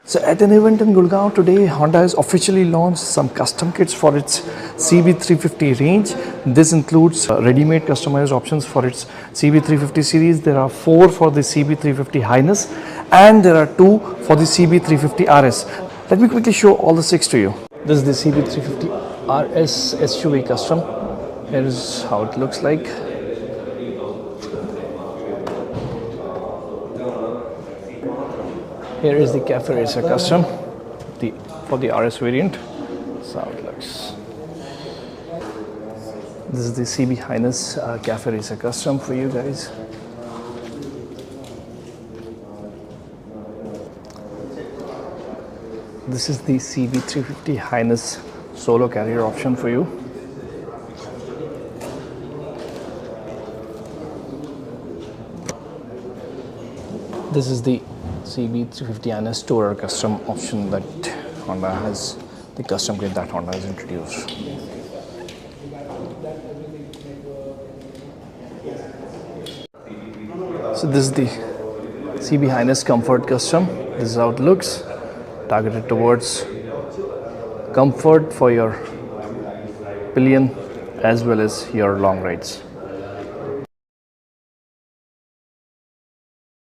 So at an event in Gurgaon today, Honda has officially launched some custom kits for its CB350 range. This includes ready-made customized options for its CB350 series. There are 4 for the CB350 Highness and there are 2 for the CB350 RS. Let me quickly show all the 6 to you. This is the CB350 RS SUV custom. Here is how it looks like. Here is the Cafe Racer Custom for the RS variant. That's how it looks. This is the CB Highness Cafe Racer Custom for you guys. This is the CB350 Highness Solo Carrier option for you. This is the CB350 NS Tourer custom option that Honda has, the custom kit that Honda has introduced. So this is the CB Highness Comfort Custom. This is how it looks, targeted towards comfort for your pillion as well as your long rides.